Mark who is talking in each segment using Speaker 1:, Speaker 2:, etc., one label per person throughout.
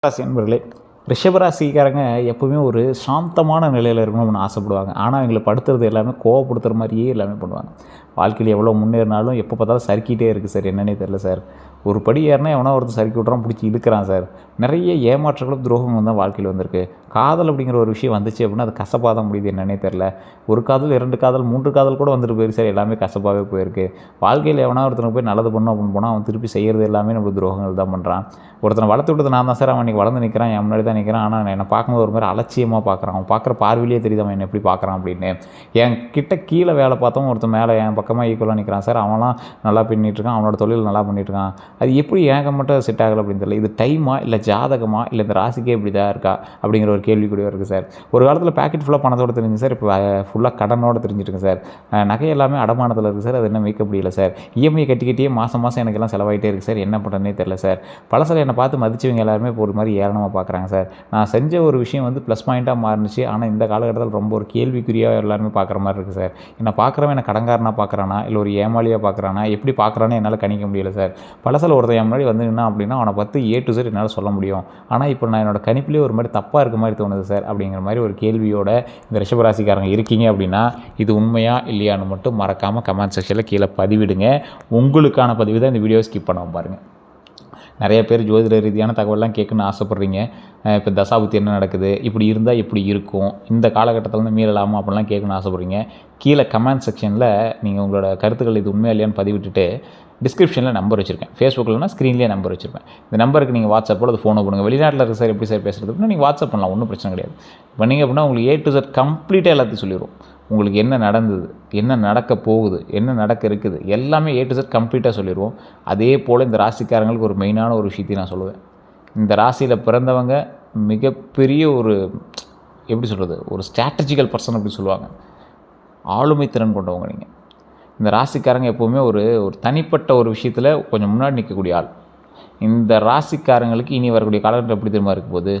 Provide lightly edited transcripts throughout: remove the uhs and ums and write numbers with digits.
Speaker 1: ராசி நண்பர்களே, ரிஷபராசிக்காரங்க எப்பவுமே ஒரு சாந்தமான நிலையில் இருக்கணும்னு ஆசைப்படுவாங்க. ஆனால் அவங்கள படுத்துறது எல்லாமே கோவப்படுத்துகிற மாதிரியே எல்லாமே பண்ணுவாங்க. வாழ்க்கையில் எவ்வளோ முன்னேறினாலும் எப்போ பார்த்தாலும் சறுக்கிட்டே இருக்குது சார். என்னன்னே தெரில சார். ஒரு படி ஏறினா எவனோ ஒருத்தர் சறுக்கி விட்றான், பிடிச்சி இழுக்கிறான் சார். நிறைய ஏமாற்றங்களும் துரோகங்களும் தான் வாழ்க்கையில் வந்திருக்கு. காதல் அப்படிங்கிற ஒரு விஷயம் வந்துச்சு அப்படின்னா அது கசப்பாக தான் முடியுது. என்னன்னே தெரில. ஒரு காதல், 2 காதல், 3 காதல் கூட வந்துட்டு போயிருக்கு சார். எல்லாமே கசப்பாகவே போயிருக்கு. வாழ்க்கையில் எவனா ஒருத்தனுக்கு போய் நல்லது பண்ணணும் அப்படின்னு போனால் அவன் திருப்பி செய்கிறது எல்லாமே நம்மளுக்கு துரோகங்கள் தான் பண்ணுறான். ஒருத்தனை வளர்த்து விட்டது நான் தான் சார். அவன் இன்றைக்கி வளர்ந்து நிற்கிறான், என் முன்னாடி தான் நிற்கிறான். ஆனால் என்னை பார்க்கும்போது ஒரு மாதிரி அலட்சியமாக பார்க்குறான். அவன் பார்க்குற பார்வையிலே தெரியுது அவன் என்ன எப்படி பார்க்குறான் அப்படின்னு. என் கிட்ட கீழே வேலை பார்த்தவன் ஒருத்தன் மேலே என் பக்கமாக ஈக்குவலாக நிற்கிறான் சார். அவன்லாம் நல்லா பண்ணிகிட்ருக்கான், அவனோட தொழில் நல்லா பண்ணிகிட்ருக்கான். அது எப்படி ஏங்க மட்டும் செட் ஆகலை அப்படின்னு தெரியல. இது டைமா இல்லை ஜாதகமா இல்லை இந்த ராசிக்கே இப்படி தான் இருக்கா அப்படிங்கிற ஒரு கேள்வி கூட இருக்குது சார். ஒரு காலத்தில் பேக்கெட் ஃபுல்லாக பணத்தோடு தெரிஞ்சு சார். இப்போ ஃபுல்லாக கடனோடு தெரிஞ்சிருக்கு சார். நகை எல்லாமே அடமானத்தில் இருக்குது சார். அது என்ன வைக்க முடியல சார். இஎம்ஐ கட்டிக்கிட்டே மாதம் எனக்கெல்லாம் செலவாகிட்டே இருக்குது சார். என்ன பண்ணுறதுனே தெரில சார். பழசில் என்னை பார்த்து மதிச்சவங்க எல்லாருமே இப்போ ஒரு மாதிரி ஏளனமாக பார்க்குறாங்க சார். நான் செஞ்ச ஒரு விஷயம் வந்து ப்ளஸ் பாயிண்ட்டாக மாறினுச்சு. ஆனால் இந்த காலகட்டத்தில் ரொம்ப ஒரு கேள்விக்குறியாக எல்லாருமே பார்க்குற மாதிரி இருக்குது சார். என்னை பார்க்குறவன் என்னை கடங்காரனாக பார்க்குறானா இல்லை ஒரு ஏமாளியாக பார்க்குறானா, எப்படி பார்க்குறானே என்னால் கணிக்க முடியல சார். பழசில் ஒருத்தன் என் முன்னாடி வந்து நின்னா அப்படின்னா அவனை பார்த்து A to Z என்னால் சொல்ல முடியும். ஆனால் இப்போ நான் என்னோட கணிப்பிலே ஒரு மாதிரி தப்பாக இருக்க மாதிரி தோணுது சார் அப்படிங்கிற மாதிரி ஒரு கேள்வியோட இந்த ரிஷபராசிக்காரங்க இருக்கீங்க அப்படின்னா இது உண்மையா இல்லையான்னு மட்டும் மறக்காமல் கமெண்ட் செக்ஷனில் கீழே பதிவிடுங்க. உங்களுக்கான பதிவு தான் இந்த வீடியோ ஸ்கிப் பண்ணாமல் பாருங்கள். நிறைய பேர் ஜோதிட ரீதியான தகவலாம் கேட்கணுன்னு ஆசைப்பட்றீங்க. இப்போ தசாபுத்தி என்ன நடக்குது, இப்படி இருந்தால் இப்படி இருக்கும், இந்த காலகட்டத்தில் வந்து மீறலாமா அப்படிலாம் கேட்கணுன்னு ஆசைப்பட்றீங்க. கீழே கமெண்ட் செக்ஷனில் நீங்கள் உங்களோட கருத்துக்கள் இது உண்மையா இல்லையான்னு பதிவிட்டுட்டு டிஸ்கிரிப்ஷனில் நம்பர் வச்சுருக்கேன். ஃபேஸ்புக்கில்னா ஸ்க்ரீன்லேயே நம்பர் வச்சுருப்பேன். இந்த நம்பருக்கு நீங்கள் வாட்ஸ்அப்போட அது ஃபோனை பண்ணுங்கள். வெளிநாட்டில் இருக்க சார் எப்படி சார் பேசுகிறது அப்படின்னா நீங்கள் வாட்ஸ்அப் பண்ணலாம், ஒன்றும் பிரச்சனை கிடையாது. பண்ணிங்க அப்படின்னா உங்களுக்கு A to Z கம்ப்ளீட்டாக எல்லாத்தையும் சொல்லிடுவோம். உங்களுக்கு என்ன நடந்தது, என்ன நடக்க போகுது, என்ன நடக்க இருக்குது எல்லாமே A to Z கம்ப்ளீட்டாக சொல்லிடுவோம். அதே போல் இந்த ராசிக்காரங்களுக்கு ஒரு மெயினான ஒரு விஷயத்தையும் நான் சொல்லுவேன். இந்த ராசியில் பிறந்தவங்க மிகப்பெரிய ஒரு எப்படி சொல்கிறது, ஒரு ஸ்ட்ராட்டஜிக்கல் பர்சன் அப்படி சொல்லுவாங்க. ஆளுமை திறன் கொண்டவங்க நீங்கள். இந்த ராசிக்காரங்க எப்போவுமே ஒரு தனிப்பட்ட ஒரு விஷயத்தில் கொஞ்சம் முன்னாடி நிற்கக்கூடிய ஆள். இந்த ராசிக்காரங்களுக்கு இனி வரக்கூடிய காலகட்டம் எப்படி தெரியுமா இருக்க போகுது,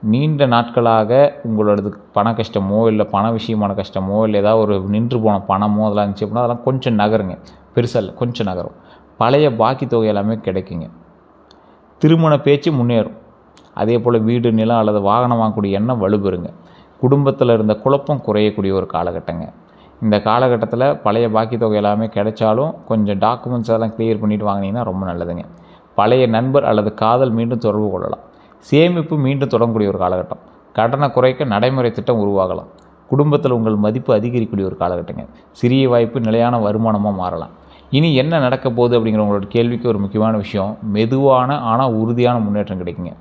Speaker 1: நீண்ட நாட்களாக உங்களோடது பண கஷ்டமோ இல்லை பண விஷயமான கஷ்டமோ இல்லை ஏதாவது ஒரு நின்று போன பணமோ அதெல்லாம் இருந்துச்சு அப்படின்னா அதெல்லாம் கொஞ்சம் நகருங்க. பெருசாக இல்லை, கொஞ்சம் நகரும். பழைய பாக்கி தொகை எல்லாமே கிடைக்குங்க. திருமண பேச்சு முன்னேறும். அதே போல் வீடு, நிலம் அல்லது வாகனம் வாங்கக்கூடிய எண்ணம் வலுப்பெறுங்க. குடும்பத்தில் இருந்த குழப்பம் குறையக்கூடிய ஒரு காலகட்டங்க. இந்த காலகட்டத்தில் பழைய பாக்கி தொகை எல்லாமே கிடைச்சாலும் கொஞ்சம் டாக்குமெண்ட்ஸ் எல்லாம் கிளியர் பண்ணிவிட்டு வாங்கினீங்கன்னா ரொம்ப நல்லதுங்க. பழைய நண்பர் அல்லது காதல் மீண்டும் தொடர்பு கொள்ளலாம். சேமிப்பு மீண்டும் தொடங்கக்கூடிய ஒரு காலகட்டம். கடனை குறைக்க நடைமுறை திட்டம் உருவாகலாம். குடும்பத்தில் உங்கள் மதிப்பு அதிகரிக்கக்கூடிய ஒரு காலகட்டங்க. சிறிய வாய்ப்பு நிலையான வருமானமாக மாறலாம். இனி என்ன நடக்க போகுது அப்படிங்கிற உங்களோட கேள்விக்கு ஒரு முக்கியமான விஷயம், மெதுவான ஆனால் உறுதியான முன்னேற்றம் கிடைக்குங்க.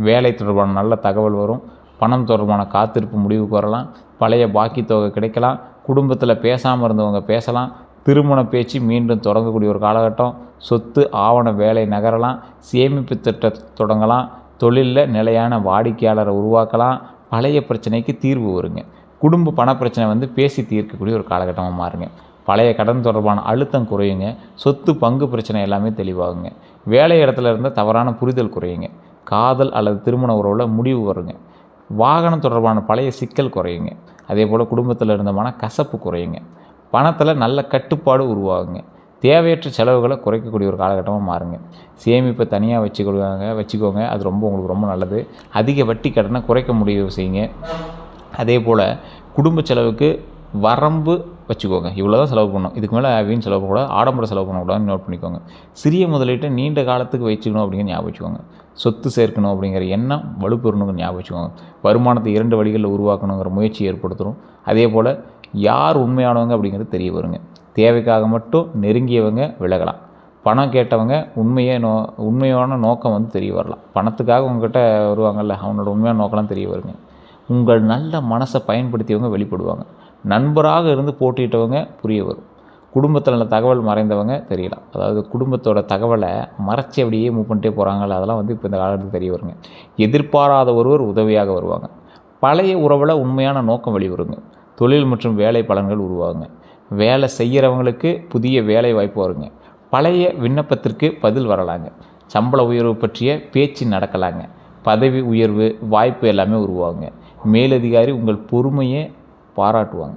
Speaker 1: வேலை தொடர்பான நல்ல தகவல் வரும். பணம் தொடர்பான காத்திருப்பு முடிவுக்கு வரலாம். பழைய பாக்கி தொகை கிடைக்கலாம். குடும்பத்தில் பேசாமல் இருந்தவங்க பேசலாம். திருமண பேச்சு மீண்டும் தொடங்கக்கூடிய ஒரு காலகட்டம். சொத்து ஆவண வேலை நகரலாம். சேமிப்பு திட்டத்தை தொடங்கலாம். தொழிலில் நிலையான வாடிக்கையாளரை உருவாக்கலாம். பழைய பிரச்சனைக்கு தீர்வு வருங்க. குடும்ப பணப்பிரச்சனை வந்து பேசி தீர்க்கக்கூடிய ஒரு காலகட்டமாக மாறுங்க. பழைய கடன் தொடர்பான அழுத்தம் குறையுங்க. சொத்து பங்கு பிரச்சனை எல்லாமே தெளிவாகுங்க. வேலை இடத்துல இருந்த தவறான புரிதல் குறையுங்க. காதல் அல்லது திருமண உறவில் முடிவு வருங்க. வாகனம் தொடர்பான பழைய சிக்கல் குறையுங்க. அதே போல் குடும்பத்தில் இருந்த கசப்பு குறையுங்க. பணத்தில் நல்ல கட்டுப்பாடு உருவாகுங்க. தேவையற்ற செலவுகளை குறைக்கக்கூடிய ஒரு காலகட்டமாக மாறுங்க. சேமிப்பை தனியாக வச்சுக்கோங்க. அது உங்களுக்கு ரொம்ப நல்லது. அதிக வட்டி கடனை குறைக்க முடிவு செய்யுங்க. அதே போல் குடும்ப செலவுக்கு வரம்பு வச்சுக்கோங்க. இவ்வளோ தான் செலவு பண்ணணும், இதுக்கு மேலே வீண் செலவு பண்ணக்கூடாது, ஆடம்பர செலவு பண்ணக்கூடாதுன்னு நோட் பண்ணிக்கோங்க. சிறிய முதலீட்டை நீண்ட காலத்துக்கு வச்சுக்கணும் அப்படிங்கிற ஞாபகம் வச்சுக்கோங்க. சொத்து சேர்க்கணும் அப்படிங்கிற எண்ணம் வலுப்பெறணுங்கிற ஞாபகம் வச்சுக்கோங்க. வருமானத்தை 2 வழிகளில் உருவாக்கணுங்கிற முயற்சி ஏற்படுத்தணும். அதே போல் யார் உண்மையானவங்க அப்படிங்கிறது தெரிய வருங்க. தேவைக்காக மட்டும் நெருங்கியவங்க விலகலாம். பணம் கேட்டவங்க உண்மையான நோக்கம் வந்து தெரிய வரலாம். பணத்துக்காக உங்கள்கிட்ட வருவாங்கள்ல, அவனோட உண்மையான நோக்கம்லாம் தெரிய வருங்க. உங்கள் நல்ல மனசை பயன்படுத்தியவங்க வெளிப்படுவாங்க. நண்பராக இருந்து போட்டியிட்டவங்க புரிய வரும். குடும்பத்தில் நல்ல தகவல் மறைந்தவங்க தெரியலாம். அதாவது குடும்பத்தோட தகவலை மறைச்சி அப்படியே மூவ் பண்ணிட்டே போகிறாங்கல்ல, அதெல்லாம் வந்து இப்போ இந்த காலத்துக்கு தெரிய வருங்க. எதிர்பாராத ஒருவர் உதவியாக வருவாங்க. பழைய உறவில் உண்மையான நோக்கம் வெளிவருங்க. தொழில் மற்றும் வேலை பலன்கள் உருவாகுங்க. வேலை செய்கிறவங்களுக்கு புதிய வேலை வாய்ப்பு வருங்க. பழைய விண்ணப்பத்திற்கு பதில் வரலாங்க. சம்பள உயர்வு பற்றிய பேச்சு நடக்கலாங்க. பதவி உயர்வு வாய்ப்பு எல்லாமே உருவாகுங்க. மேலதிகாரி உங்கள் பொறுமையை பாராட்டுவாங்க.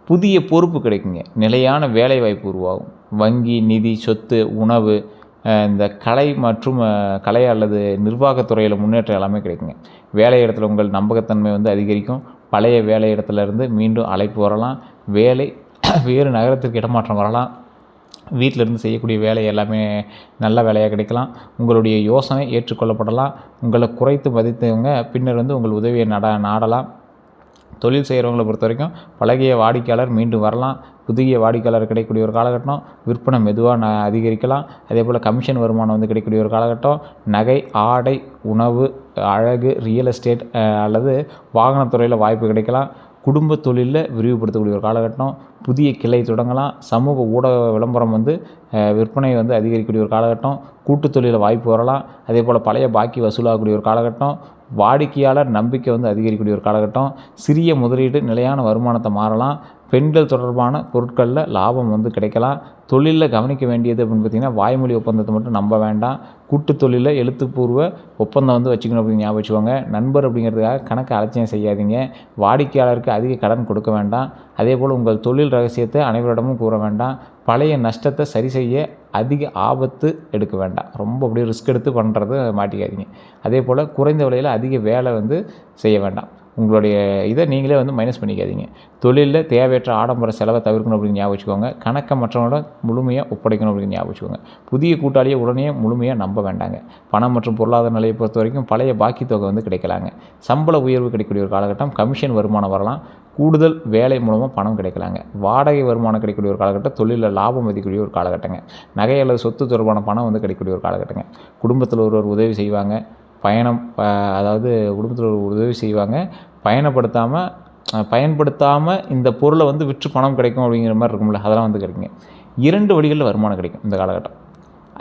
Speaker 1: புதிய பொறுப்பு கிடைக்குங்க. நிலையான வேலை வாய்ப்பு உருவாகும். வங்கி, நிதி, சொத்து, உணவு இந்த கலை மற்றும் கலை அல்லது நிர்வாகத்துறையில் முன்னேற்றம் எல்லாமே கிடைக்குங்க. வேலை இடத்துல உங்கள் நம்பகத்தன்மை வந்து அதிகரிக்கும். பழைய வேலை இடத்துலேருந்து மீண்டும் அழைப்பு வரலாம். வேலை வேறு நகரத்திற்கு இடமாற்றம் வரலாம். வீட்டில் இருந்து செய்யக்கூடிய வேலை எல்லாமே நல்ல வேலையாக கிடைக்கலாம். உங்களுடைய யோசனை ஏற்றுக்கொள்ளப்படலாம். உங்களை குறைத்து மதித்தவங்க பின்னர் வந்து உங்கள் உதவியை நாடலாம். தொழில் செய்கிறவங்களை பொறுத்த வரைக்கும் பழகிய வாடிக்கையாளர் மீண்டும் வரலாம். புதிய வாடிக்கையாளர் கிடைக்கக்கூடிய ஒரு காலகட்டம். விற்பனை மெதுவாக அதிகரிக்கலாம். அதே போல் கமிஷன் வருமானம் வந்து கிடைக்கக்கூடிய ஒரு காலகட்டம். நகை, ஆடை, உணவு, அழகு, ரியல் எஸ்டேட் அல்லது வாகனத்துறையில் வாய்ப்பு கிடைக்கலாம். குடும்ப தொழிலில் விரிவுபடுத்தக்கூடிய ஒரு காலகட்டம். புதிய கிளை தொடங்கலாம். சமூக ஊடக விளம்பரம் வந்து விற்பனை வந்து அதிகரிக்கக்கூடிய ஒரு காலகட்டம். கூட்டுத் தொழிலில் வாய்ப்பு வரலாம். அதே போல் பழைய பாக்கி வசூலாகக்கூடிய ஒரு காலகட்டம். வாடிக்கையாளர் நம்பிக்கை வந்து அதிகரிக்கக்கூடிய ஒரு காலகட்டம். சிறிய முதலீடு நிலையான வருமானத்தை மாறலாம். பெண்கள் தொடர்பான பொருட்களில் லாபம் வந்து கிடைக்கலாம். தொழிலில் கவனிக்க வேண்டியது அப்படின்னு பார்த்திங்கன்னா வாய்மொழி ஒப்பந்தத்தை மட்டும் நம்ப வேண்டாம். கூட்டு தொழிலில் எழுத்துப்பூர்வ ஒப்பந்தம் வந்து வச்சுக்கணும் அப்படின்னு ஞாபகம் வச்சுக்கோங்க. நண்பர் அப்படிங்கிறதுக்காக கணக்கு அலட்சியம் செய்யாதீங்க. வாடிக்கையாளருக்கு அதிக கடன் கொடுக்க வேண்டாம். அதே போல் உங்கள் தொழில் ரகசியத்தை அனைவரிடமும் கூற வேண்டாம். பழைய நஷ்டத்தை சரி செய்ய அதிக ஆபத்து எடுக்க வேண்டாம். ரொம்ப அப்படியே ரிஸ்க் எடுத்து பண்ணுறது மாட்டிக்காதீங்க. அதே போல் குறைந்த விலையில் அதிக வேலை வந்து செய்ய வேண்டாம். உங்களுடைய இதை நீங்களே வந்து மைனஸ் பண்ணிக்காதீங்க. தொழிலில் தேவையற்ற ஆடம்பர செலவை தவிர்க்கணும் அப்படின்னு ஞாபகம் வச்சுக்கோங்க. கணக்கை மற்றவங்களோட முழுமையாக ஒப்படைக்கணும் அப்படின்னு ஞாபகம் வச்சுக்கோங்க. புதிய கூட்டாளியை உடனே முழுமையாக நம்ப வேண்டாங்க. பணம் மற்றும் பொருளாதார நிலையை பொறுத்த வரைக்கும் பழைய பாக்கி தொகை வந்து கிடைக்கலாங்க. சம்பள உயர்வு கிடைக்கக்கூடிய ஒரு காலகட்டம். கமிஷன் வருமானம் வரலாம். கூடுதல் வேலை மூலமாக பணம் கிடைக்கலாங்க. வாடகை வருமானம் கிடைக்கக்கூடிய ஒரு காலகட்டம். தொழிலில் லாபம் மதிக்கக்கூடிய ஒரு காலகட்டங்க. நகை அல்லது சொத்து தொடர்பான பணம் வந்து கிடைக்கக்கூடிய ஒரு காலகட்டங்க. குடும்பத்தில் ஒருவர் உதவி செய்வாங்க. அதாவது குடும்பத்தில் ஒரு உதவி செய்வாங்க. பயன்படுத்தாமல் இந்த பொருளை வந்து விற்று பணம் கிடைக்கும் அப்படிங்கிற மாதிரி இருக்கும்ல, அதெல்லாம் வந்து கிடைக்குங்க. 2 வழிகளில் வருமானம் கிடைக்கும் இந்த காலகட்டம்.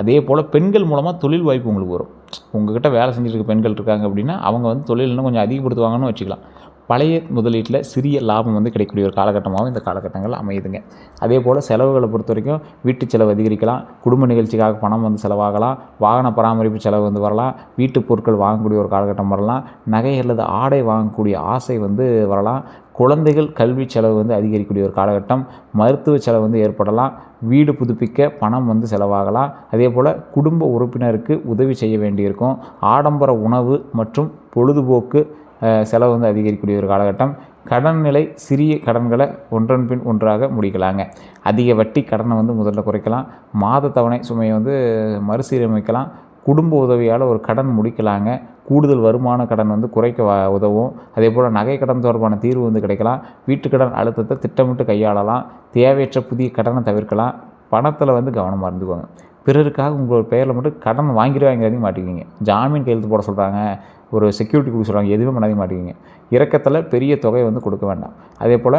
Speaker 1: அதே போல் பெண்கள் மூலமாக தொழில் வாய்ப்பு உங்களுக்கு வரும். உங்கள்கிட்ட வேலை செஞ்சுட்டு இருக்க பெண்கள் இருக்காங்க அப்படின்னா அவங்க வந்து தொழில் இன்னும் கொஞ்சம் அதிகப்படுத்துவாங்கன்னு வச்சுக்கலாம். பழைய முதலீட்டில் சிறிய லாபம் வந்து கிடைக்கக்கூடிய ஒரு காலகட்டமாகவும் இந்த காலகட்டங்கள் அமையுதுங்க. அதே போல் செலவுகளை பொறுத்த வரைக்கும் வீட்டு செலவு அதிகரிக்கலாம். குடும்ப நிகழ்ச்சிக்காக பணம் வந்து செலவாகலாம். வாகன பராமரிப்பு செலவு வந்து வரலாம். வீட்டு பொருட்கள் வாங்கக்கூடிய ஒரு காலகட்டம் வரலாம். நகை அல்லது ஆடை வாங்கக்கூடிய ஆசை வந்து வரலாம். குழந்தைகள் கல்வி செலவு வந்து அதிகரிக்கக்கூடிய ஒரு காலகட்டம். மருத்துவ செலவு வந்து ஏற்படலாம். வீடு புதுப்பிக்க பணம் வந்து செலவாகலாம். அதே போல் குடும்ப உறுப்பினருக்கு உதவி செய்ய வேண்டியிருக்கும். ஆடம்பர உணவு மற்றும் பொழுதுபோக்கு செலவு வந்து அதிகரிக்கக்கூடிய ஒரு காலகட்டம். கடன் நிலை சிறிய கடன்களை ஒன்றன் பின் ஒன்றாக முடிக்கலாங்க. அதிக வட்டி கடனை வந்து முதல்ல குறைக்கலாம். மாத தவணை சுமையை வந்து மறுசீரமைக்கலாம். குடும்ப உதவியால் ஒரு கடன் முடிக்கலாங்க. கூடுதல் வருமான கடன் வந்து குறைக்க உதவும். அதே போல் நகை கடன் தொடர்பான தீர்வு வந்து கிடைக்கலாம். வீட்டுக்கடன் அழுத்தத்தை திட்டமிட்டு கையாளலாம். தேவையற்ற புதிய கடனை தவிர்க்கலாம். பணத்தில் வந்து கவனமாக இருந்துக்கோங்க. பிறருக்காக உங்களோட பெயரில் மட்டும் கடன் வாங்கிறதையும் மாட்டிக்கிங்க. ஜாமீன் கையெழுத்து போட சொல்கிறாங்க, ஒரு செக்யூரிட்டி கொடுக்க சொல்கிறாங்க, எதுவுமே பண்ணாதையும் மாட்டிக்கிங்க. இறக்கத்தில் பெரிய தொகை வந்து கொடுக்க வேண்டாம். அதே போல்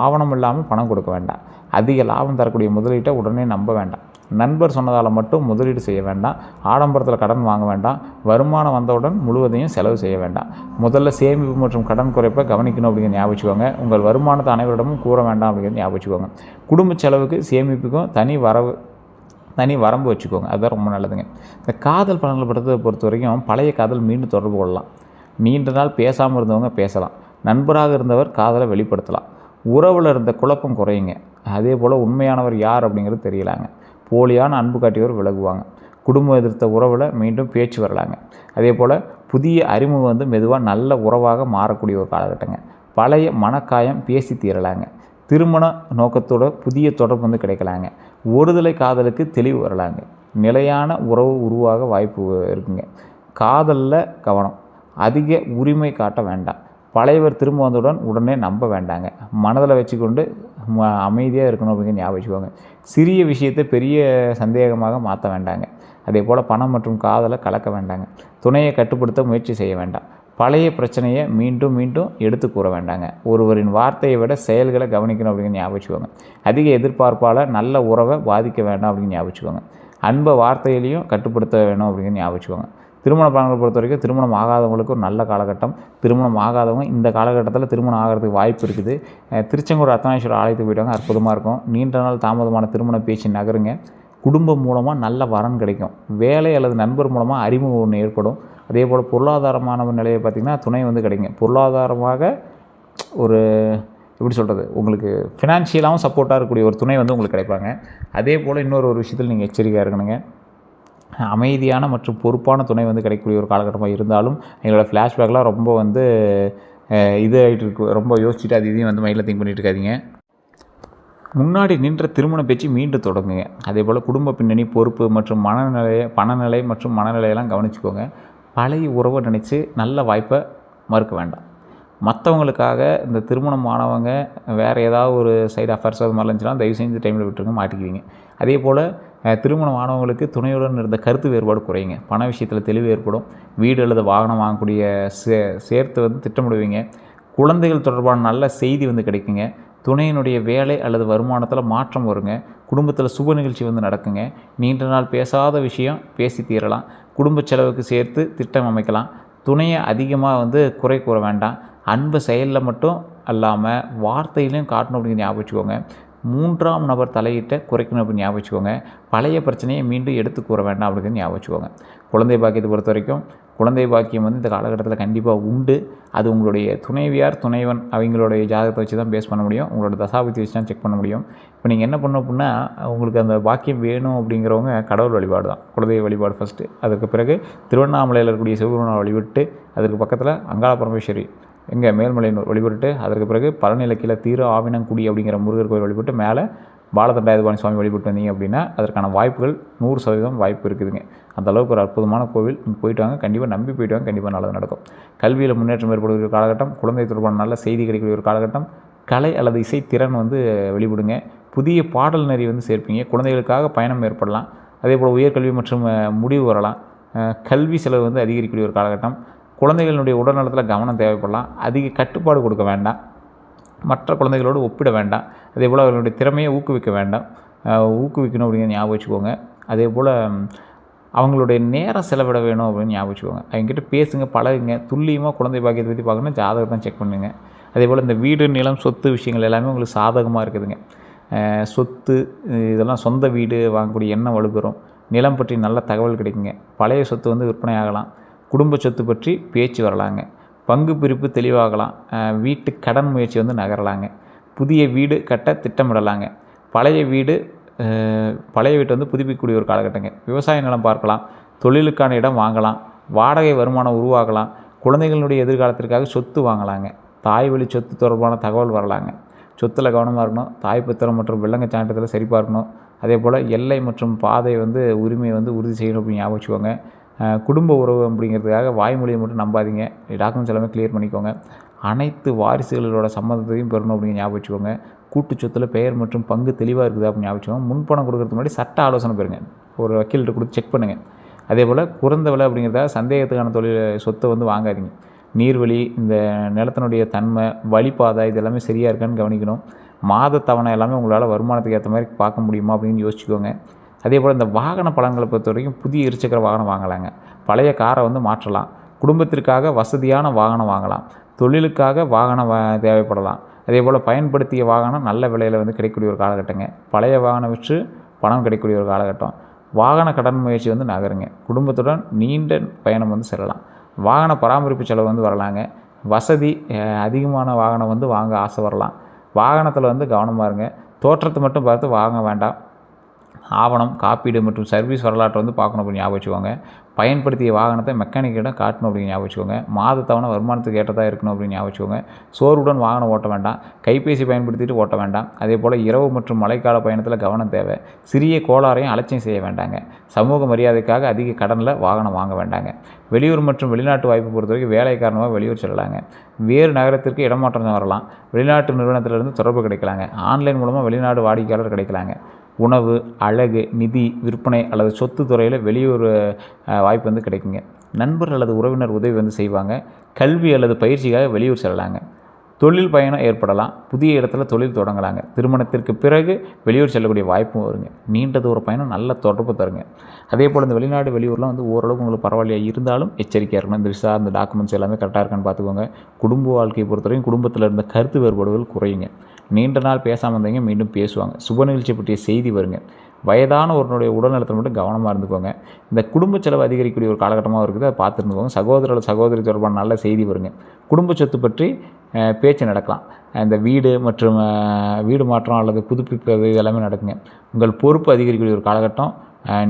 Speaker 1: ஆவணம் இல்லாமல் பணம் கொடுக்க வேண்டாம். அதிக லாபம் தரக்கூடிய முதலீட்டை உடனே நம்ப வேண்டாம். நண்பர் சொன்னதால் மட்டும் முதலீடு செய்ய வேண்டாம். ஆடம்பரத்தில் கடன் வாங்க வேண்டாம். வருமானம் வந்தவுடன் முழுவதையும் செலவு செய்ய வேண்டாம். முதல்ல சேமிப்பு மற்றும் கடன் குறைப்பை கவனிக்கணும் அப்படிங்கிற ஞாபகம் வச்சுக்கோங்க. உங்கள் வருமானத்தை அனைவரிடமும் கூற வேண்டாம் அப்படிங்கிறது ஞாபகம் வச்சுக்கோங்க. குடும்ப செலவுக்கு சேமிப்புக்கும் தனி வரம்பு வச்சுக்கோங்க. அதுதான் ரொம்ப நல்லதுங்க. இந்த காதல் பலன்களை பொறுத்த வரைக்கும் பழைய காதல் மீண்டும் தொடர்பு கொள்ளலாம். நீண்ட நாள் பேசாமல் இருந்தவங்க பேசலாம். நண்பராக இருந்தவர் காதலை வெளிப்படுத்தலாம். உறவில் இருந்த குழப்பம் குறையுங்க. அதே போல் உண்மையானவர் யார் அப்படிங்கிறது தெரியலாங்க. போலியான அன்பு காட்டியவர் விலகுவாங்க. குடும்பம் எதிர்த்த உறவில் மீண்டும் பேச்சு வரலாங்க. அதே போல் புதிய அறிமுகம் வந்து மெதுவாக நல்ல உறவாக மாறக்கூடிய ஒரு காலகட்டங்க. பழைய மனக்காயம் பேசி தீரலாங்க. திருமண நோக்கத்தோட புதிய தொடர்பு வந்து கிடைக்கலாங்க. ஒருதலை காதலுக்கு தெளிவு வரலாங்க. நிலையான உறவு உருவாக வாய்ப்பு இருக்குங்க. காதலில் கவனம். அதிக உரிமை காட்ட வேண்டாம். பழையவர் திரும்ப வந்தவுடன் உடனே நம்ப வேண்டாங்க. மனதில் வச்சுக்கொண்டு அமைதியாக இருக்கணும் அப்படிங்கிற ஞாபகம் வச்சுக்கோங்க. சிறிய விஷயத்தை பெரிய சந்தேகமாக மாற்ற வேண்டாங்க. அதே போல் பணம் மற்றும் காதலை கலக்க வேண்டாங்க. துணையை கட்டுப்படுத்த முயற்சி செய்ய வேண்டாம். பழைய பிரச்சனையை மீண்டும் எடுத்து கூற வேண்டாங்க. ஒருவரின் வார்த்தையை விட செயல்களை கவனிக்கணும் அப்படிங்கிற ஞாபகம் வச்சுக்கோங்க. அதிக எதிர்பார்ப்பால் நல்ல உறவை பாதிக்க வேண்டாம் அப்படின்னு ஞாபகம் வச்சுக்கோங்க. அன்பை வார்த்தையிலையும் கட்டுப்படுத்த வேணும் அப்படிங்கிற ஞாபகம் வச்சுக்கோங்க. திருமண பலன்களை பொறுத்த வரைக்கும் திருமணம் ஆகாதவங்களுக்கு ஒரு நல்ல காலகட்டம். திருமணம் ஆகாதவங்க இந்த காலகட்டத்தில் திருமணம் ஆகிறதுக்கு வாய்ப்பு இருக்குது. திருச்செங்கோடு அர்த்தநாரீஸ்வரர் ஆலயத்துக்கு போய்ட்டாங்க, அற்புதமாக இருக்கும். நீண்ட நாள் தாமதமான திருமண பேச்சு நகருங்க. குடும்பம் மூலமாக நல்ல வரன் கிடைக்கும். வேலை அல்லது நண்பர் மூலமாக அறிமுகம் ஒன்று ஏற்படும். அதே போல் பொருளாதாரமான நிலையை பார்த்திங்கன்னா துணை வந்து கிடைக்கும். பொருளாதாரமாக ஒரு எப்படி சொல்கிறது, உங்களுக்கு ஃபினான்ஷியலாகவும் சப்போர்ட்டாக இருக்கக்கூடிய ஒரு துணை வந்து உங்களுக்கு கிடைப்பாங்க. அதே போல் இன்னொரு விஷயத்தில் நீங்கள் எச்சரிக்கையாக இருக்கணுங்க. அமைதியான மற்றும் பொறுப்பான துணை வந்து கிடைக்கக்கூடிய ஒரு காலகட்டமாக இருந்தாலும் எங்களோட ஃப்ளாஷ்பேக்லாம் ரொம்ப வந்து இது ஆகிட்டு இருக்கு. ரொம்ப யோசிச்சுட்டு அது இதையும் வந்து மைண்டில் திங்க் பண்ணிட்டு இருக்காதீங்க. முன்னாடி நின்ற திருமண பேச்சு மீண்டும் தொடங்குங்க. அதே போல் குடும்ப பின்னணி, பொறுப்பு மற்றும் பணநிலை மற்றும் மனநிலையெல்லாம் கவனிச்சுக்கோங்க. பழைய உறவை நினச்சி நல்ல வாய்ப்பை மறுக்க வேண்டாம். மற்றவங்களுக்காக இந்த திருமணம் ஆனவங்க வேறு ஏதாவது ஒரு சைடு அஃபேர்ஸ் அது மாதிரிலாம் இருந்துச்சுன்னா தயவு செஞ்சு டைமில் விட்டுருங்க, மாட்டிக்குவீங்க. அதே போல் திருமணம் ஆனவங்களுக்கு துணையுடன் இருந்த கருத்து வேறுபாடு குறையுங்க. பண விஷயத்தில் தெளிவு ஏற்படும். வீடு அல்லது வாகனம் வாங்கக்கூடிய சேர்த்து வந்து திட்டமிடுவீங்க. குழந்தைகள் தொடர்பான நல்ல செய்தி வந்து கிடைக்குங்க. துணையினுடைய வேலை அல்லது வருமானத்தில் மாற்றம் வருங்க. குடும்பத்தில் சுப நிகழ்ச்சி வந்து நடக்குங்க. நீண்ட நாள் பேசாத விஷயம் பேசி தீரலாம். குடும்ப செலவுக்கு சேர்த்து திட்டம் அமைக்கலாம். துணையை அதிகமாக வந்து குறை கூற வேண்டாம். அன்பு செயலில் மட்டும் அல்லாமல் வார்த்தையிலையும் காட்டணும் அப்படிங்கிற ஞாபகம் வச்சுக்கோங்க. 3ஆம் நபர் தலையிட்ட குறைக்கணும் அப்படின்னு ஞாபகம் வச்சுக்கோங்க. பழைய பிரச்சனையை மீண்டும் எடுத்து கூற வேண்டாம் அப்படிங்கிறது ஞாபகம் வச்சுக்கோங்க. குழந்தை பாக்கியத்தை பொறுத்த வரைக்கும் குழந்தை பாக்கியம் வந்து இந்த காலகட்டத்தில் கண்டிப்பாக உண்டு. அது உங்களுடைய துணைவியார், துணைவன் அவங்களுடைய ஜாதகத்தை வச்சு தான் பேஸ் பண்ண முடியும். உங்களோட தசாபுத்தி வச்சு தான் செக் பண்ண முடியும். இப்போ நீங்கள் என்ன பண்ணணும் அப்படின்னா, உங்களுக்கு அந்த பாக்கியம் வேணும் அப்படிங்கிறவங்க கடவுள் வழிபாடு தான். குலதெய்வ வழிபாடு ஃபஸ்ட்டு. அதற்கு பிறகு திருவண்ணாமலையில் இருக்கக்கூடிய சிவபெருமானை வழிபட்டு, அதற்கு பக்கத்தில் அங்காள பரமேஸ்வரி மேல்மலையனூர் வழிபட்டு, அதற்கு பிறகு பழனியில் கீழே தீர ஆவினங்குடி அப்படிங்கிற முருகர் கோயில் வழிபட்டு மேலே பாலதண்டாயுதபாணி சுவாமி வழிபட்டு வந்தீங்க அப்படின்னா அதற்கான வாய்ப்புகள் 100% வாய்ப்பு இருக்குதுங்க. அந்தளவுக்கு ஒரு அற்புதமான கோவில். நீங்கள் போயிட்டு வாங்க, கண்டிப்பாக நம்பி போயிட்டு வாங்க, கண்டிப்பாக நல்லது நடக்கும். கல்வியில் முன்னேற்றம் ஏற்படக்கூடிய ஒரு காலகட்டம். குழந்தை தொடர்பான நல்ல செய்தி கிடைக்கக்கூடிய ஒரு காலகட்டம். கலை அல்லது இசை திறன் வந்து வெளிவிடுங்க. புதிய பாடல் நெறி வந்து சேர்ப்பீங்க. குழந்தைகளுக்காக பயணம் ஏற்படலாம். அதே போல் உயர்கல்வி மற்றும் முடிவு வரலாம். கல்வி செலவு வந்து அதிகரிக்கக்கூடிய ஒரு காலகட்டம். குழந்தைகளுடைய உடல்நலத்தில் கவனம் தேவைப்படலாம். அதிக கட்டுப்பாடு கொடுக்க வேண்டாம். மற்ற குழந்தைகளோடு ஒப்பிட வேண்டாம். அதே போல் அவர்களுடைய திறமையை ஊக்குவிக்க வேண்டாம். ஊக்குவிக்கணும் அப்படிங்கிற ஞாபகம் வச்சுக்கோங்க. அதே போல் அவங்களுடைய நேரம் செலவிட வேணும் அப்படின்னு ஞாபகம் வச்சுக்கோங்க. அவங்ககிட்ட பேசுங்க, பழகுங்க. துல்லியமாக குழந்தை பாக்கியத்தை பற்றி பார்க்கணும், ஜாதகத்தை தான் செக் பண்ணுங்க. அதே போல் இந்த வீடு, நிலம், சொத்து விஷயங்கள் எல்லாமே உங்களுக்கு சாதகமாக இருக்குதுங்க. சொத்து இதெல்லாம் சொந்த வீடு வாங்கக்கூடிய எண்ணம் வலுப்பெறும். நிலம் பற்றி நல்ல தகவல் கிடைக்குங்க. பழைய சொத்து வந்து விற்பனை ஆகலாம். குடும்ப சொத்து பற்றி பேச்சு வரலாங்க. பங்கு பிரிப்பு தெளிவாகலாம். வீட்டு கடன் முயற்சி வந்து நகரலாங்க. புதிய வீடு கட்ட திட்டமிடலாங்க. பழைய வீட்டை வந்து புதுப்பிக்கக்கூடிய ஒரு காலகட்டங்க. விவசாய நிலம் பார்க்கலாம். தொழிலுக்கான இடம் வாங்கலாம். வாடகை வருமானம் உருவாகலாம். குழந்தைகளுடைய எதிர்காலத்திற்காக சொத்து வாங்கலாங்க. தாய் வழி சொத்து தொடர்பான தகவல் வரலாங்க. சொத்தில் கவனமாக இருக்கணும். தாய் பத்திரம் மற்றும் வில்லங்க சான்றிதழை சரிபார்க்கணும். அதே போல் எல்லை மற்றும் பாதை வந்து உரிமையை வந்து உறுதி செய்யணும் அப்படின்னு ஞாபகம் வச்சுக்கோங்க. குடும்ப உறவு அப்படிங்கிறதுக்காக வாய்மொழியை மட்டும் நம்பாதீங்க. டாக்குமெண்ட்ஸ் எல்லாமே கிளியர் பண்ணிக்கோங்க. அனைத்து வாரிசுகளோட சம்மதத்தையும் பெறணும் அப்படிங்கிற ஞாபகம் வச்சுக்கோங்க. கூட்டு சொத்தில் பெயர் மற்றும் பங்கு தெளிவாக இருக்குது அப்படின்னு ஞாபகம் வச்சுக்கோங்க. முன்பணம் கொடுக்கறதுக்கு முன்னாடி சட்ட ஆலோசனை பெறுங்க. ஒரு வக்கீல்கிட்ட கொடுத்து செக் பண்ணுங்கள். அதே போல் குறைந்த விலை அப்படிங்கிறத சந்தேகத்துக்கான சொத்தை வந்து வாங்காதீங்க. நீர்வழி, இந்த நிலத்தினுடைய தன்மை, வழிபாதை இது எல்லாமே சரியாக இருக்கான்னு கவனிக்கணும். மாத தவணை எல்லாமே உங்களால் வருமானத்துக்கு ஏற்ற மாதிரி பார்க்க முடியுமா அப்படின்னு யோசிச்சுக்கோங்க. அதே போல் இந்த வாகன பலன்களை பொறுத்த வரைக்கும் புதிய இருசக்கர வாகனம் வாங்கலாங்க. பழைய காரை வந்து மாற்றலாம். குடும்பத்திற்காக வசதியான வாகனம் வாங்கலாம். தொழிலுக்காக வாகனம் தேவைப்படலாம். அதே போல் பயன்படுத்திய வாகனம் நல்ல விலையில் வந்து கிடைக்கக்கூடிய ஒரு காலகட்டங்க. பழைய வாகனம் விற்று பணம் கிடைக்கக்கூடிய ஒரு காலகட்டம். வாகன கடன் முயற்சி வந்து நகருங்க. குடும்பத்துடன் நீண்ட பயணம் வந்து செல்லலாம். வாகன பராமரிப்பு செலவு வந்து வரலாங்க. வசதி அதிகமான வாகனம் வந்து வாங்க ஆசை வரலாம். வாகனத்தில் வந்து கவனமாக இருங்க. தோற்றத்தை மட்டும் பார்த்து வாங்க வேண்டாம். ஆவணம், காப்பீடு மற்றும் சர்வீஸ் வரலாற்றை வந்து பார்க்கணும் அப்படின்னு ஞாபகம் வச்சுக்கோங்க. பயன்படுத்திய வாகனத்தை மெக்கானிக்கிடம் காட்டணும் அப்படின்னு ஞாபகம் வச்சுக்கோங்க. மாத தவணை வருமானத்துக்கு ஏற்றதாக இருக்கணும் அப்படின்னு ஞாபகம் வச்சுக்கோங்க. சோர்வுடன் வாகனம் ஓட்ட வேண்டாம். கைபேசி பயன்படுத்திட்டு ஓட்ட வேண்டாம். அதே போல் இரவு மற்றும் மழைக்கால பயணத்தில் கவனம் தேவை. சிறிய கோளாறையும் அலட்சியம் செய்ய வேண்டாங்க. சமூக மரியாதைக்காக அதிக கடனில் வாகனம் வாங்க வேண்டாங்க. வெளியூர் மற்றும் வெளிநாட்டு வாய்ப்பு பொறுத்த வரைக்கும் வேலை காரணமாக வெளியூர் செல்லலாங்க. வேறு நகரத்திற்கு இடமாற்றம் வரலாம். வெளிநாட்டு நிறுவனத்திலிருந்து தொடர்பு கிடைக்கலாங்க. ஆன்லைன் மூலமாக வெளிநாடு வாடிக்கையாளர் கிடைக்கலாங்க. உணவு, அழகு, நிதி, விற்பனை அல்லது சொத்து துறையில் வெளியூர் வாய்ப்பு வந்து கிடைக்குங்க. நண்பர் அல்லது உறவினர் உதவி வந்து செய்வாங்க. கல்வி அல்லது பயிற்சிக்காக வெளியூர் செல்லலாங்க. தொழில் பயணம் ஏற்படலாம். புதிய இடத்துல தொழில் தொடங்கலாங்க. திருமணத்திற்கு பிறகு வெளியூர் செல்லக்கூடிய வாய்ப்பும் வருங்க. நீண்ட தூர பயணம் நல்ல தொடர்பு தருங்க. அதே போல் இந்த வெளிநாடு வெளியூர்லாம் வந்து ஓரளவுக்கு உங்களுக்கு பரவாயில்லையா இருந்தாலும் எச்சரிக்கையாக இருக்கணும். இந்த விசா, இந்த டாக்குமெண்ட்ஸ் எல்லாமே கரெக்டாக இருக்கான்னு பார்த்துக்கோங்க. குடும்ப வாழ்க்கையை பொறுத்தவரைக்கும் குடும்பத்தில் இருந்த கருத்து வேறுபாடுகள் குறையுங்க. நீண்ட நாள் பேசாமல் இருந்தவங்க மீண்டும் பேசுவாங்க. சுப நிகழ்ச்சி பற்றிய செய்தி வருங்க. வயதான ஒருவனுடைய உடல்நலத்தில் மட்டும் கவனமாக இருந்துக்கோங்க. இந்த குடும்ப செலவு அதிகரிக்கக்கூடிய ஒரு காலகட்டமாக இருக்குது. அதை பார்த்துருந்துக்கோங்க. சகோதர சகோதரி தொடர்பான நல்ல செய்தி வருங்க. குடும்ப சொத்து பற்றி பேச்சு நடக்கலாம். இந்த வீடு மற்றும் வீடு மாற்றம் அல்லது புதுப்பிப்பது இதெல்லாமே நடக்குங்க. உங்கள் பொறுப்பு அதிகரிக்கக்கூடிய ஒரு காலகட்டம்.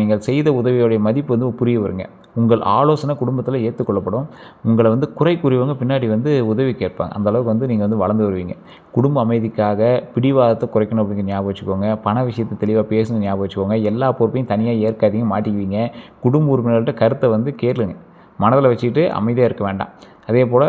Speaker 1: நீங்கள் செய்த உதவியோடைய மதிப்பு வந்து புரிய வருங்க. உங்கள் ஆலோசனை குடும்பத்தில் ஏற்றுக்கொள்ளப்படும். உங்களை வந்து குறை கூறியவங்க பின்னாடி வந்து உதவி கேட்பாங்க. அந்தளவுக்கு வந்து நீங்கள் வந்து வளர்ந்து வருவீங்க. குடும்ப அமைதிக்காக பிடிவாதத்தை குறைக்கணும் அப்படிங்கிற ஞாபகம் வச்சுக்கோங்க. பண விஷயத்தை தெளிவாக பேசணும் ஞாபகம் வச்சுக்கோங்க. எல்லா பொறுப்பையும் தனியாக ஏற்காதீங்க, மாட்டிக்குவீங்க. குடும்ப உறுப்பினர்கள்ட்ட கருத்தை வந்து கேளுங்க. மனதில் வச்சுக்கிட்டு அமைதியாக இருக்க வேண்டாம். அதே போல்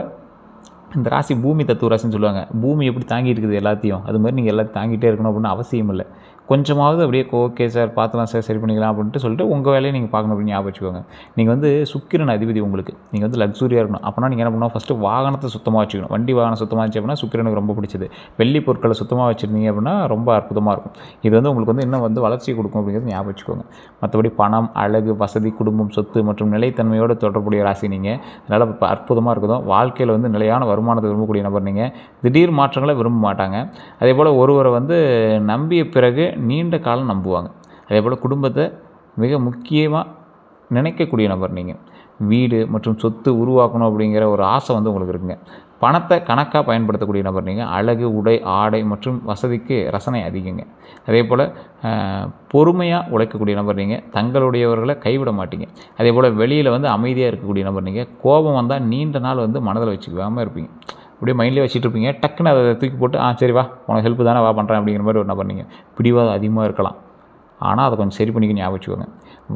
Speaker 1: இந்த ராசி பூமி தத்துவ ராசின்னு சொல்லுவாங்க. பூமி எப்படி தாங்கிட்டு இருக்குது எல்லாத்தையும், அது மாதிரி நீங்கள் எல்லாத்தையும் தாங்கிட்டே இருக்கணும் அப்படின்னு அவசியம் இல்லை. கொஞ்சமாவது அப்படியே ஓகே சார் பார்த்துலாம் சார், சரி பண்ணிக்கலாம் அப்படின்ட்டு சொல்லிட்டு உங்கள் வேலையை நீங்கள் பார்க்கணும் அப்படின்னு ஞாபகம் வச்சுக்கோங்க. நீங்கள் வந்து சுக்கிரன் அதிபதி உங்களுக்கு. நீங்கள் வந்து லக்ஸுரியாக இருக்கணும். அப்போனா நீங்கள் என்ன பண்ணணும், ஃபஸ்ட்டு வாகனத்தை சுத்தமாக வச்சுக்கணும். வண்டி வாகனம் சுத்தமாக இருந்துச்சு அப்படின்னா சுக்கிரனுக்கு ரொம்ப பிடிச்சது. வெள்ளி பொருட்களை சுத்தமாக வச்சுருந்தீங்க அப்படின்னா ரொம்ப அற்புதமாக இருக்கும். இது வந்து உங்களுக்கு வந்து இன்னும் வந்து வளர்ச்சி கொடுக்கும் அப்படிங்கிறது ஞாபகம் வச்சுக்கோங்க. மற்றபடி பணம், அழகு, வசதி, குடும்பம், சொத்து மற்றும் நிலைத்தன்மையோடு தொடர்புடைய ராசி நீங்கள். அதனால் இப்போ அற்புதமாக இருக்குதும். வாழ்க்கையில் வந்து நிலையான வருமானத்தை விரும்பக்கூடிய நபர் நீங்கள். திடீர் மாற்றங்களை விரும்ப மாட்டாங்க. அதே போல் ஒருவரை வந்து நம்பிய பிறகு நீண்ட காலம் நம்புவாங்க. அதே போல் குடும்பத்தை மிக முக்கியமாக நினைக்கக்கூடிய நபர் நீங்கள். வீடு மற்றும் சொத்து உருவாக்கணும் அப்படிங்கிற ஒரு ஆசை வந்து உங்களுக்கு இருக்குங்க. பணத்தை கணக்காக பயன்படுத்தக்கூடிய நபர் நீங்கள். அழகு, உடை, ஆடை மற்றும் வசதிக்கு ரசனை அதிகங்க. அதே போல் பொறுமையாக உழைக்கக்கூடிய நபர் நீங்கள். தங்களுடையவர்களை கைவிட மாட்டீங்க. அதே போல் வெளியில் வந்து அமைதியாக இருக்கக்கூடிய நபர் நீங்கள். கோபம் வந்தால் நீண்ட நாள் வந்து மனதில் வச்சுக்காமல் இருப்பீங்க. அப்படியே மைண்ட்லேயே வச்சுட்டு இருப்பீங்க. டக்குன்னு அதை தூக்கி போட்டு சரி வா, உனக்கு ஹெல்ப் தானே வா பண்ணுறேன் அப்படிங்கிற மாதிரி ஒரு நபர் நீங்கள். பிடிவாதம் அதிகமாக இருக்கலாம், ஆனால் அதை கொஞ்சம் சரி பண்ணிக்க ஞாபகம் வச்சுக்கோங்க.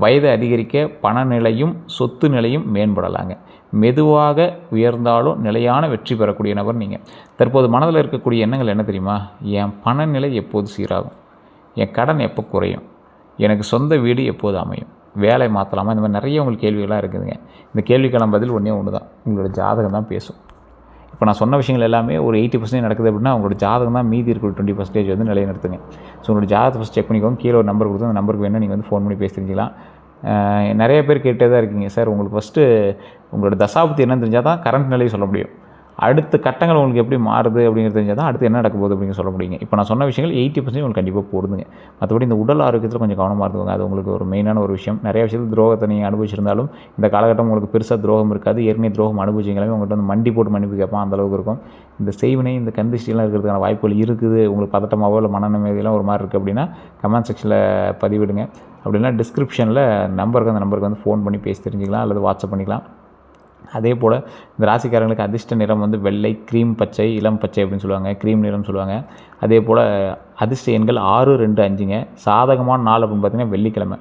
Speaker 1: வயது அதிகரிக்க பண நிலையும் சொத்து நிலையும் மேம்படலாங்க. மெதுவாக உயர்ந்தாலும் நிலையான வெற்றி பெறக்கூடிய நபர் நீங்கள். தற்போது மனதில் இருக்கக்கூடிய எண்ணங்கள் என்ன தெரியுமா? என் பணநிலை எப்போது சீராகும், என் கடன் எப்போ குறையும், எனக்கு சொந்த வீடு எப்போது அமையும், வேலை மாற்றலாமா, இந்த மாதிரி நிறைய உங்களுக்கு கேள்விகளாக இருக்குதுங்க. இந்த கேள்விக்கான பதில் ஒன்றே ஒன்று தான், உங்களோட ஜாதகம் தான் பேசும். இப்போ நான் சொன்ன விஷயங்கள் எல்லாமே ஒரு 80% நடக்குது அப்படின்னா உங்களோட ஜாதகம் தான் மீதி இருக்கிற 20% வந்து நிலைநிறுத்துங்க. ஸோ உங்களோட ஜாதகத்தை ஃபஸ்ட் செக் பண்ணிக்கோங்க. கீழே ஒரு நம்பர் கொடுத்து அந்த நம்பருக்கு வேணும் நீங்கள் வந்து ஃபோன் பண்ணி பேசி தெரிஞ்சிக்கலாம். நிறைய பேர் கேட்டே தான் இருக்கீங்க, சார் உங்களுக்கு ஃபஸ்ட்டு உங்களோட தசாபுத்தி என்னன்னு தெரிஞ்சால் தான் கரண்ட் நிலையை சொல்ல முடியும். அடுத்த கட்டங்கள் உங்களுக்கு எப்படி மாறுது அப்படிங்கிறது தெரிஞ்சால் தான் அடுத்து என்ன நடக்க போகுது அப்படிங்கிற சொல்ல முடியுங்க. இப்போ நான் சொன்ன விஷயங்கள் 80% உங்களுக்கு கண்டிப்பாக போடுதுங்க. மற்றபடி இந்த உடல் ஆரோக்கியத்தில் கொஞ்சம் கவனமாக இருந்துங்க. அது உங்களுக்கு ஒரு மெயினான ஒரு விஷயம். நிறைய விஷயத்தில் துரோகத்தை நீங்கள் அனுபவிச்சிருந்தாலும் இந்த காலகட்டம் உங்களுக்கு பெருசாக துரோகம் இருக்காது. ஏற்கனவே துரோகம் அனுபவிச்சிங்களாமே உங்கள்கிட்ட வந்து மண்டி போட்டு மன்னிப்பு கேட்பான், அந்தளவுக்கு இருக்கும். இந்த செய்வினை, இந்த கந்திஷ்டிலாம் இருக்கிறதுக்கான வாய்ப்புகள் இருக்குது. உங்களுக்கு பதட்டமாவோ இல்லை மனநிலையெல்லாம் ஒரு மாதிரி இருக்குது அப்படின்னா கமெண்ட் செக்ஷனில் பதிவிடுங்க. அப்படின்னா டிஸ்கிரிப்ஷனில் நம்பருக்கு அந்த நம்பருக்கு வந்து ஃபோன் பண்ணி பேசி தெரிஞ்சுக்கலாம் அல்லது வாட்ஸ்அப் பண்ணிக்கலாம். அதே போல் இந்த ராசிக்காரங்களுக்கு அதிர்ஷ்ட நிறம் வந்து வெள்ளை, க்ரீம் பச்சை, இளம் பச்சை அப்படின்னு சொல்லுவாங்க, க்ரீம் நிறம் சொல்லுவாங்க. அதே போல் அதிர்ஷ்ட எண்கள் 6, 2, 5ங்க. சாதகமான நாள் அப்படின்னு பார்த்தீங்கன்னா வெள்ளிக்கிழமை.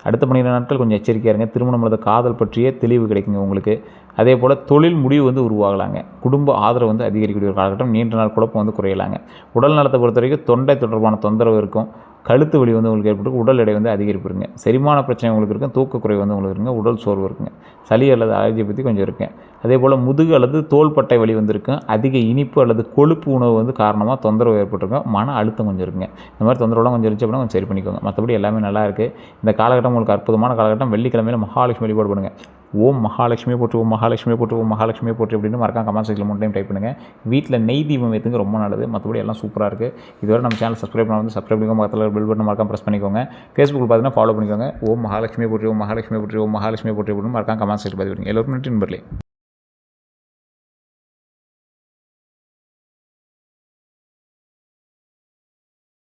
Speaker 1: அடுத்த 12 நாட்கள் கொஞ்சம் எச்சரிக்கையாக இருங்க. திருமணம் அல்லது காதல் பற்றிய தெளிவு கிடைக்குங்க உங்களுக்கு. அதே போல் தொழில் முடிவு வந்து உருவாகலாங்க. குடும்ப ஆதரவு வந்து அதிகரிக்கக்கூடிய ஒரு காலகட்டம். நீண்ட நாள் குழப்பம் வந்து குறையலாங்க. உடல் நலத்தை பொறுத்த வரைக்கும் தொண்டை தொடர்பான தொந்தரவு இருக்கும். கழுத்து வலி வந்து உங்களுக்கு ஏற்பட்டு உடல் எடை வந்து அதிகரிப்புருங்க. செரிமான பிரச்சனை உங்களுக்கு இருக்கும். தூக்கக்குறை வந்து உங்களுக்கு இருக்குங்க. உடல் சோர்வு இருக்குங்க. சளி அல்லது அலர்ஜியை பற்றி கொஞ்சம் இருக்குங்க. அதே போல் முதுகு அல்லது தோள்பட்டை வலி வந்து இருக்கும். அதிக இனிப்பு அல்லது கொழுப்பு உணவு வந்து காரணமாக தொந்தரவு ஏற்பட்டுருக்கும். மன அழுத்தம் கொஞ்சம் இருக்குங்க. இந்த மாதிரி தொந்தரவுலாம் கொஞ்சம் இருந்துச்சு அப்படின்னா கொஞ்சம் சரி பண்ணிக்கோங்க. மற்றபடி எல்லாமே நல்லா இருக்குது. இந்த காலகட்டம் உங்களுக்கு அற்புதமான காலகட்டம். வெள்ளிக்கிழமையில் மகாலட்சுமி வழிபாடு பண்ணுங்கள். ஓம் மகாலட்சுமியை போட்டு, ஓம் மகாலட்சுமியை போட்டு, ஓம் மகாலட்சுமியை போட்டு அப்படின்னு மறக்காம கமெண்ட் செக்ஷனில் 3 டைம் டைப் பண்ணுங்கள். வீட்டில் நெய் தீபம் ஏற்றுங்க, ரொம்ப நல்லது. மற்றபடி எல்லாம் சூப்பராக இருக்குது. இதுவரை நம்ம சேனல் சப்ஸ்கிரைப் பண்ண வந்து சப்ஸ்கிரைப் பண்ணிக்கோங்க. பக்கத்தில் பெல் பட்டன் மறக்காம ப்ரெஸ் பண்ணிக்கோங்க. ஃபேஸ்புக்கில் பார்த்தீங்கன்னா ஃபாலோ பண்ணிக்கோங்க. ஓம் மகாலட்சுமியை போட்டு, ஓம் மகாலட்சுமியை போட்டு, ஓம் மகாலட்சுமியை போட்டு அப்படின்னு மறக்காம கமெண்ட் செக்ஷனில் பதிவிடுங்க. எல்லோருக்கும் நன்றி நண்பர்களே.